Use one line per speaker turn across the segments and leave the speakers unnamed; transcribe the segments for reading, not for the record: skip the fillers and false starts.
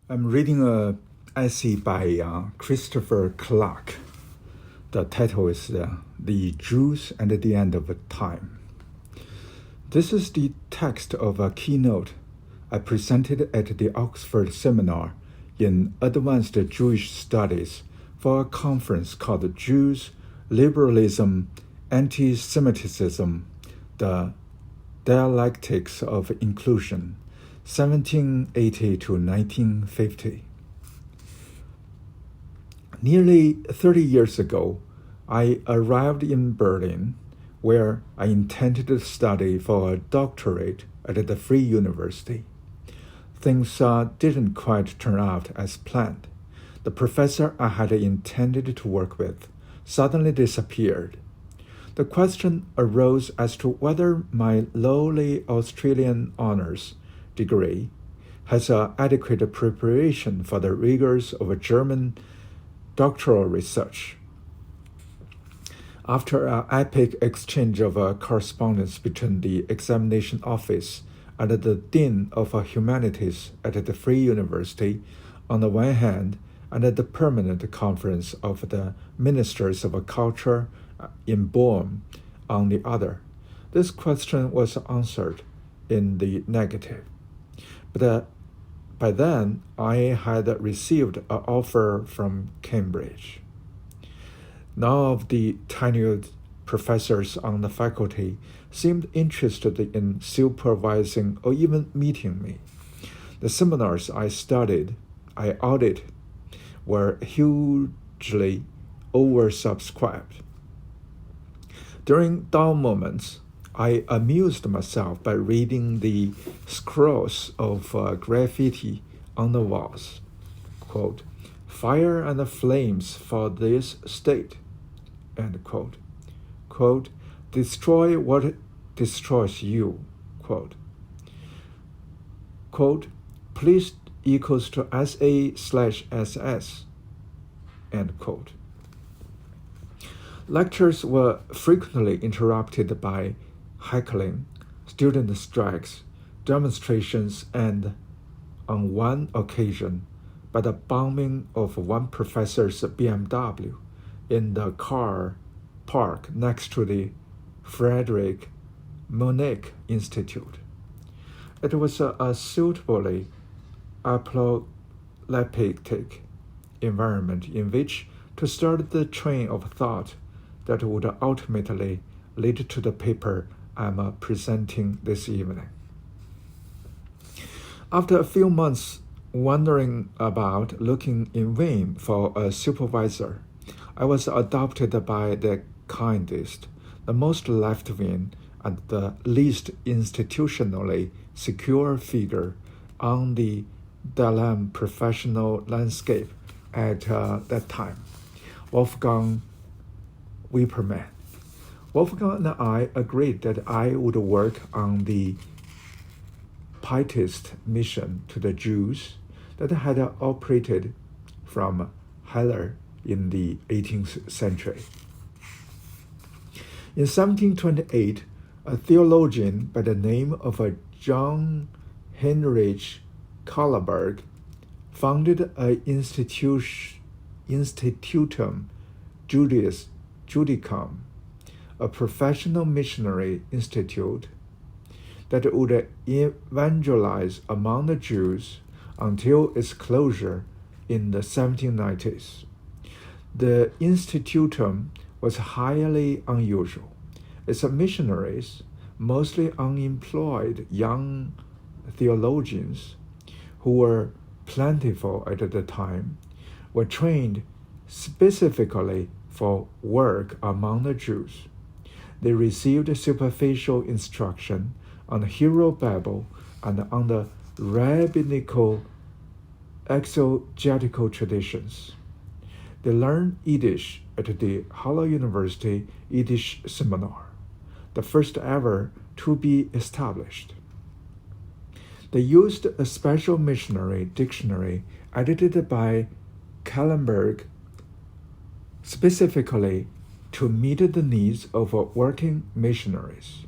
I'm reading an essay by Christopher Clark. The title is The Jews and the End of Time. This is the text of a keynote I presented at the Oxford Seminar in Advanced Jewish Studies for a conference called Jews, Liberalism, Anti-Semitism, the Dialectics of Inclusion, 1780 to 1950. Nearly 30 years ago, I arrived in Berlin, where I intended to study for a doctorate at the Free University. Things didn't quite turn out as planned. The professor I had intended to work with suddenly disappeared. The question arose as to whether my lowly Australian honors degree has adequate preparation for the rigors of a German doctoral research. After an epic exchange of correspondence between the examination office and the Dean of Humanities at the Free University on the one hand, and the permanent conference of the Ministers of Culture in Bonn on the other, this question was answered in the negative. But by then, I had received an offer from Cambridge. None of the tenured professors on the faculty seemed interested in supervising or even meeting me. The seminars I audited, were hugely oversubscribed. During dull moments, I amused myself by reading the scrolls of graffiti on the walls. Quote, "Fire and flames for this state," end quote. Quote, "Destroy what destroys you," quote. Quote, "Please equals to SA/SS," end quote. Lectures were frequently interrupted by heckling, student strikes, demonstrations, and, on one occasion, by the bombing of one professor's BMW in the car park next to the Friedrich Munich Institute. It was a suitably apocalyptic environment in which to start the train of thought that would ultimately lead to the paper I'm presenting this evening. After a few months wandering about looking in vain for a supervisor, I was adopted by the kindest, the most left-wing, and the least institutionally secure figure on the Dahlem professional landscape at that time, Wolfgang Wippermann. Wolfgang and I agreed that I would work on the Pietist mission to the Jews that had operated from Halle in the 18th century. In 1728, a theologian by the name of John Heinrich Kallenberg founded an Institutum Judicum, a professional missionary institute that would evangelize among the Jews until its closure in the 1790s. The Institutum was highly unusual. Its missionaries, mostly unemployed young theologians who were plentiful at the time, were trained specifically for work among the Jews. They received superficial instruction on the Hebrew Bible and on the rabbinical exegetical traditions. They learned Yiddish at the Halle University Yiddish Seminar, the first ever to be established. They used a special missionary dictionary edited by Kallenberg specifically to meet the needs of working missionaries.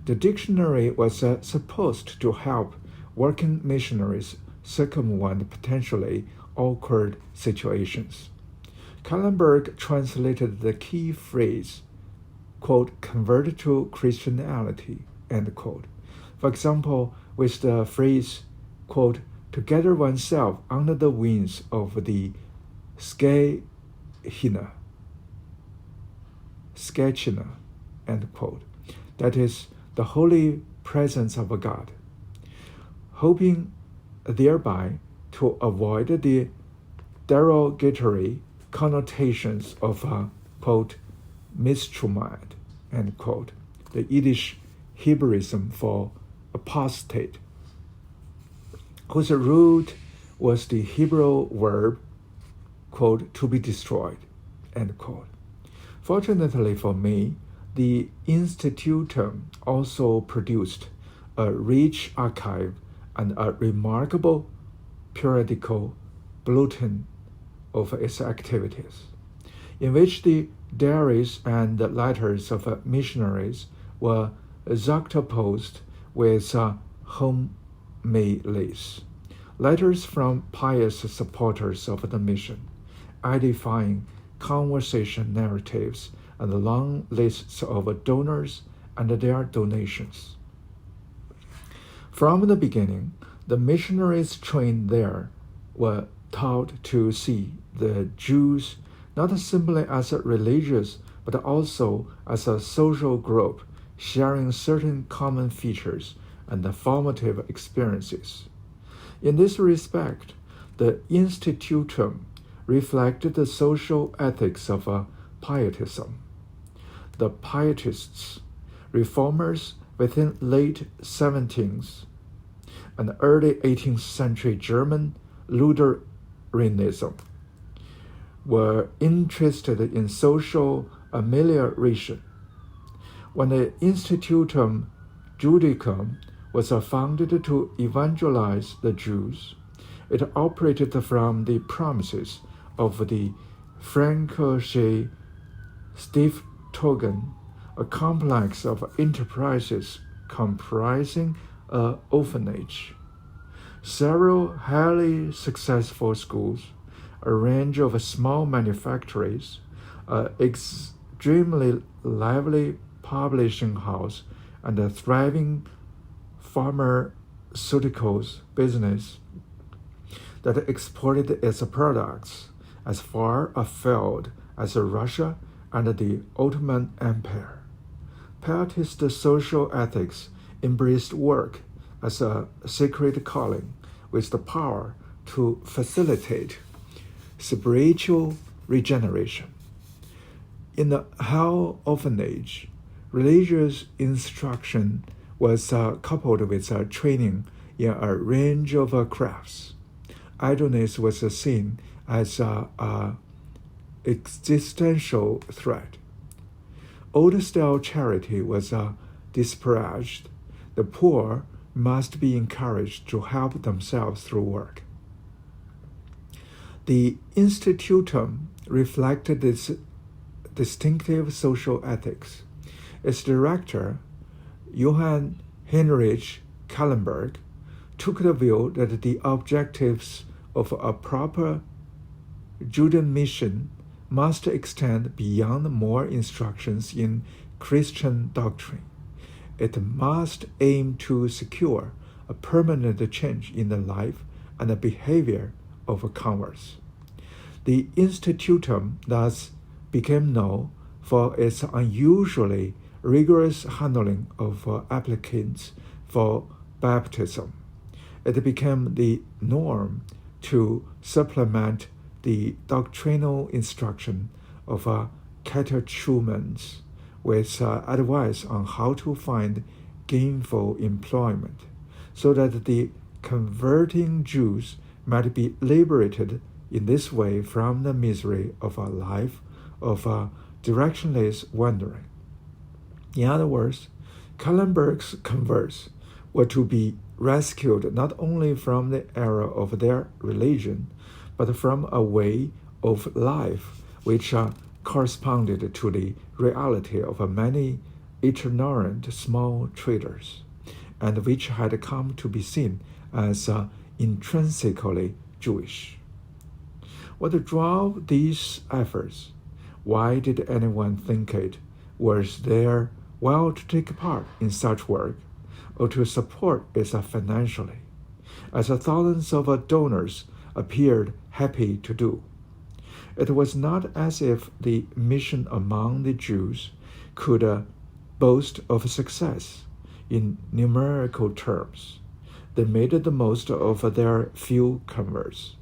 The dictionary was supposed to help working missionaries circumvent potentially awkward situations. Kallenberg translated the key phrase, quote, convert to Christianity, end quote. For example, with the phrase, quote, to gather oneself under the wings of the Skechina, end quote. That is, the holy presence of God, hoping thereby to avoid the derogatory connotations of quote, mistrumad, end quote, the Yiddish Hebraism for apostate, whose root was the Hebrew verb, quote, to be destroyed, end quote. Fortunately for me, the Institutum also produced a rich archive and a remarkable periodical bulletin of its activities, in which the diaries and letters of missionaries were juxtaposed with homilies, letters from pious supporters of the mission, edifying conversation narratives, and long lists of donors and their donations. From the beginning, the missionaries trained there were taught to see the Jews not simply as a religious but also as a social group sharing certain common features and formative experiences. In this respect, the Institutum reflected the social ethics of Pietism. The Pietists, reformers within late 17th and early 18th century German Lutheranism, were interested in social amelioration. When the Institutum Judicum was founded to evangelize the Jews, it operated from the premises of the Frankische Stiftung, a complex of enterprises comprising an orphanage, several highly successful schools, a range of small manufactories, an extremely lively publishing house, and a thriving pharmaceuticals business that exported its products as far afield as Russia and the Ottoman Empire. Pietist social ethics embraced work as a sacred calling with the power to facilitate spiritual regeneration. In the Hell Orphanage, religious instruction was coupled with training in a range of crafts. Idleness was seen as an existential threat. Old-style charity was disparaged. The poor must be encouraged to help themselves through work. The Institutum reflected this distinctive social ethics. Its director, Johann Heinrich Kallenberg, took the view that the objectives of a proper Judean mission must extend beyond more instructions in Christian doctrine. It must aim to secure a permanent change in the life and the behavior of converts. The Institutum thus became known for its unusually rigorous handling of applicants for baptism. It became the norm to supplement the doctrinal instruction of catechumens with advice on how to find gainful employment, so that the converting Jews might be liberated in this way from the misery of a life of directionless wandering. In other words, Kallenberg's converts were to be rescued not only from the error of their religion, but from a way of life which corresponded to the reality of many itinerant small traders, and which had come to be seen as intrinsically Jewish. What drove these efforts? Why did anyone think it was their will to take part in such work or to support it financially, as thousands of donors appeared happy to do? It was not as if the mission among the Jews could boast of success in numerical terms. They made the most of their few converts,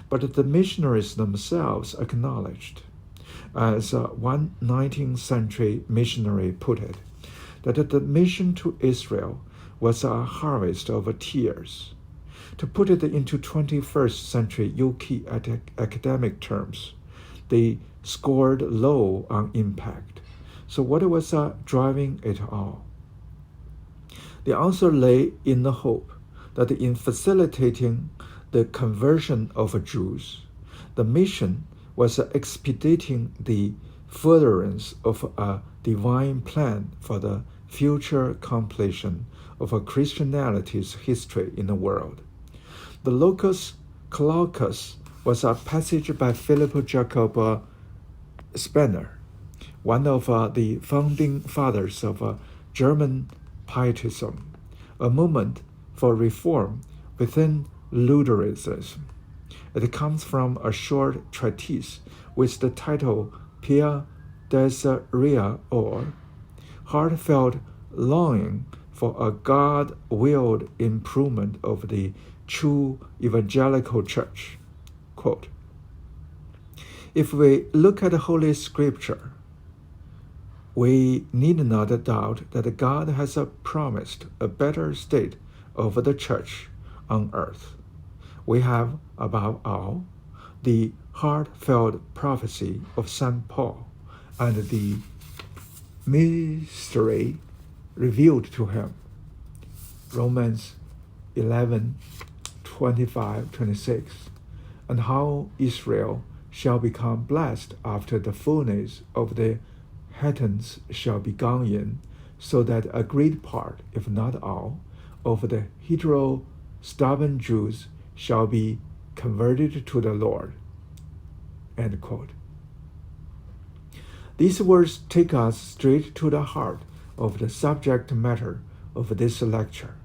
but the missionaries themselves acknowledged, as one 19th century missionary put it, that the mission to Israel was a harvest of tears. To put it into 21st century UK academic terms, they scored low on impact. So what was driving it all? The answer lay in the hope that in facilitating the conversion of Jews, the mission was expediting the furtherance of a divine plan for the future completion of Christianity's history in the world. The Locus Coeruleus was a passage by Philip Jacob Spener, one of the founding fathers of German Pietism, a movement for reform within Lutheranism. It comes from a short treatise with the title Pia Deseria, or Heartfelt Longing for a God-willed Improvement of the True Evangelical Church. Quote, if we look at Holy Scripture, we need not doubt that God has promised a better state of the church on earth. We have, above all, the heartfelt prophecy of St. Paul and the mystery revealed to him. Romans 11:25-26, and how Israel shall become blessed after the fullness of the heathens shall be gone in, so that a great part, if not all, of the stubborn Jews shall be converted to the Lord. End quote. These words take us straight to the heart of the subject matter of this lecture,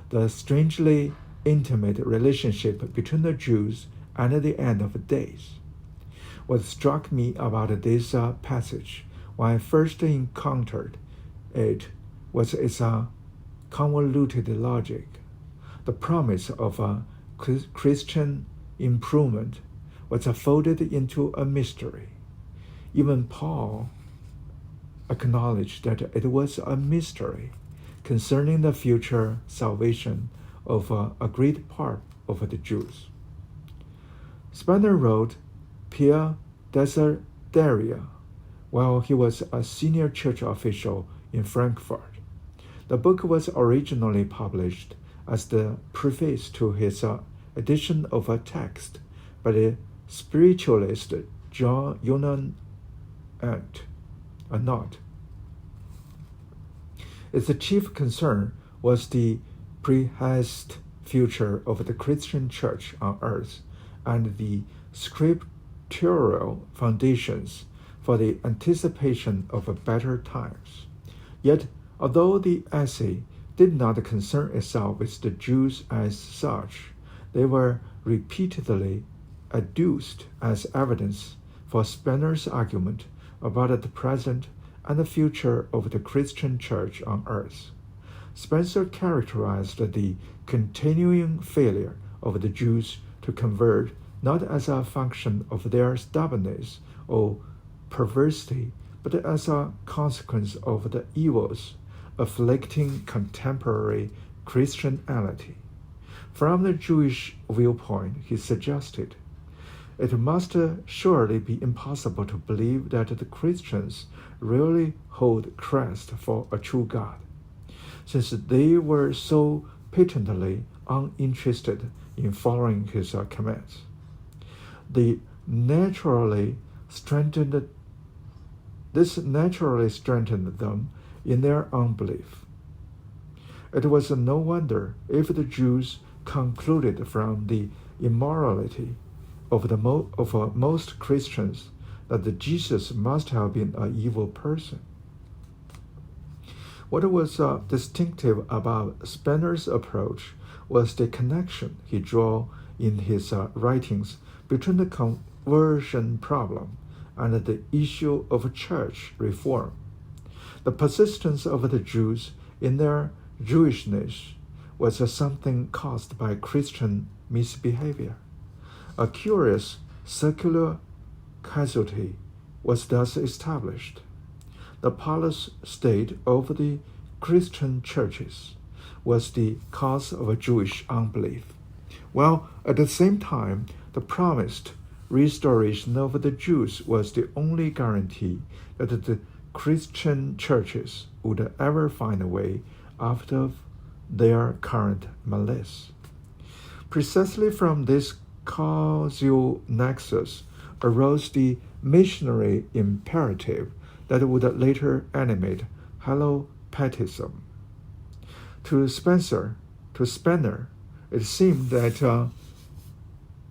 the strangely intimate relationship between the Jews and the end of days. What struck me about this passage when I first encountered it was its convoluted logic. The promise of a Christian improvement was folded into a mystery. Even Paul acknowledged that it was a mystery concerning the future salvation of a great part of the Jews. Spener wrote Pia Desideria while he was a senior church official in Frankfurt. The book was originally published as the preface to his edition of a text by the spiritualist Johann Arndt. Its chief concern was the prehistoric future of the Christian church on earth and the scriptural foundations for the anticipation of better times. Yet, although the essay did not concern itself with the Jews as such, they were repeatedly adduced as evidence for Spener's argument about the present and the future of the Christian church on earth. Spencer characterized the continuing failure of the Jews to convert not as a function of their stubbornness or perversity, but as a consequence of the evils afflicting contemporary Christianity. From the Jewish viewpoint, he suggested, it must surely be impossible to believe that the Christians really hold Christ for a true God, since they were so patently uninterested in following his commands. This naturally strengthened them in their unbelief. It was no wonder if the Jews concluded from the immorality of most Christians that Jesus must have been an evil person. What was distinctive about Spener's approach was the connection he drew in his writings between the conversion problem and the issue of church reform. The persistence of the Jews in their Jewishness was something caused by Christian misbehavior. A curious circular causality was thus established. The palace state of the Christian churches was the cause of Jewish unbelief, while at the same time the promised restoration of the Jews was the only guarantee that the Christian churches would ever find a way out of their current malaise. Precisely from this causal nexus arose the missionary imperative that would later animate Hellopatism. To Spener, it seemed that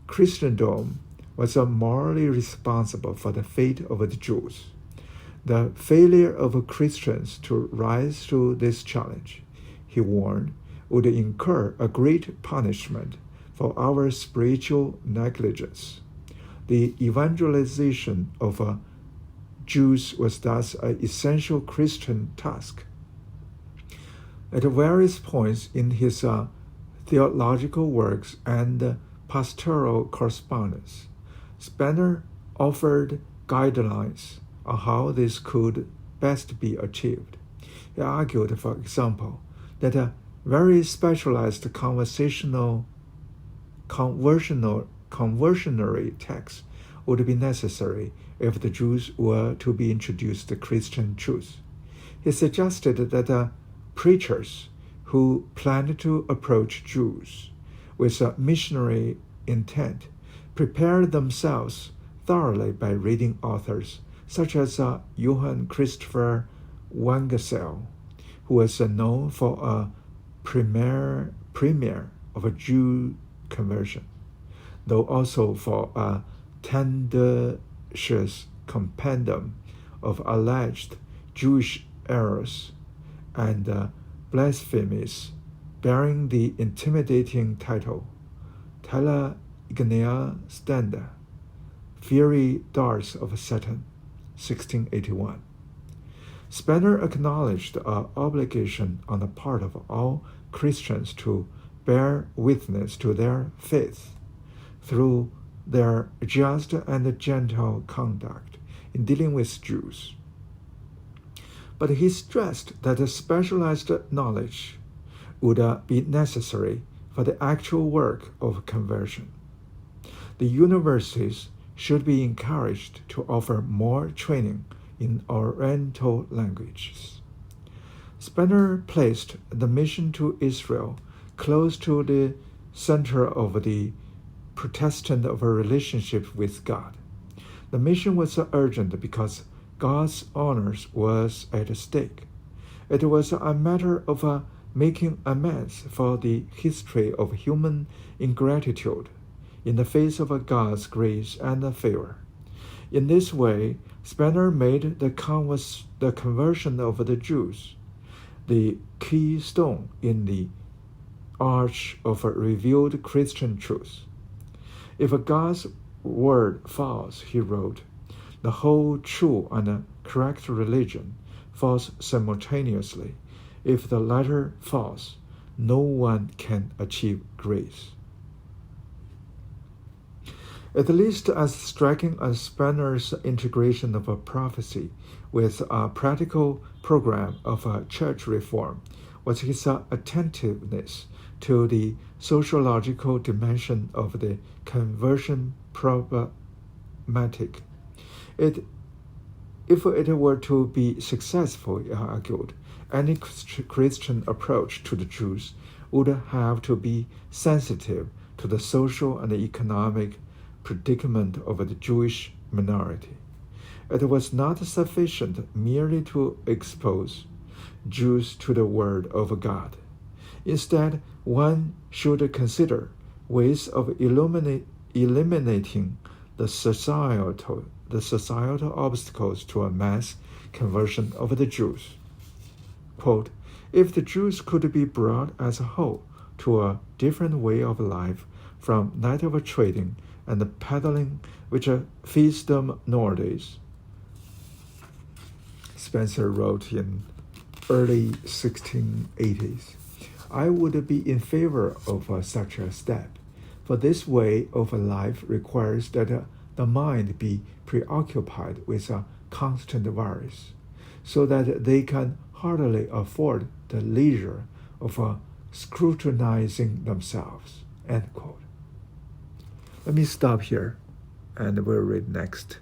Christendom was morally responsible for the fate of the Jews. The failure of Christians to rise to this challenge, he warned, would incur a great punishment for our spiritual negligence. The evangelization of Jews was thus an essential Christian task. At various points in his theological works and pastoral correspondence, Spener offered guidelines on how this could best be achieved. He argued, for example, that a very specialized conversionary text would be necessary if the Jews were to be introduced to Christian truth. He suggested that preachers who planned to approach Jews with a missionary intent prepare themselves thoroughly by reading authors such as Johann Christopher Wangesel, who was known for a premier of a Jew conversion, though also for a tendentious compendium of alleged Jewish errors and blasphemies, bearing the intimidating title Tela Ignea Standa, Fiery Darts of Satan, 1681. Spener acknowledged an obligation on the part of all Christians to bear witness to their faith through their just and gentle conduct in dealing with Jews. But he stressed that a specialized knowledge would be necessary for the actual work of conversion. The universities should be encouraged to offer more training in Oriental languages. Spener placed the mission to Israel close to the center of the Protestant of a relationship with God. The mission was urgent because God's honors was at stake. It was a matter of making amends for the history of human ingratitude in the face of God's grace and favor. In this way, Spener made the conversion of the Jews the keystone in the arch of revealed Christian truth. If God's word falls, he wrote, the whole true and correct religion falls simultaneously. If the latter falls, no one can achieve grace. At least as striking as Spener's integration of a prophecy with a practical program of church reform was his attentiveness to the sociological dimension of the conversion problematic. If it were to be successful, he argued, any Christian approach to the Jews would have to be sensitive to the social and economic predicament of the Jewish minority. It was not sufficient merely to expose Jews to the Word of God. Instead, one should consider ways of eliminating the societal obstacles to a mass conversion of the Jews. Quote, if the Jews could be brought as a whole to a different way of life from that of trading and peddling which feeds them nowadays, Spencer wrote in early 1680s, I would be in favor of such a step, for this way of life requires that the mind be preoccupied with a constant virus, so that they can hardly afford the leisure of scrutinizing themselves. End quote. Let me stop here, and we'll read next.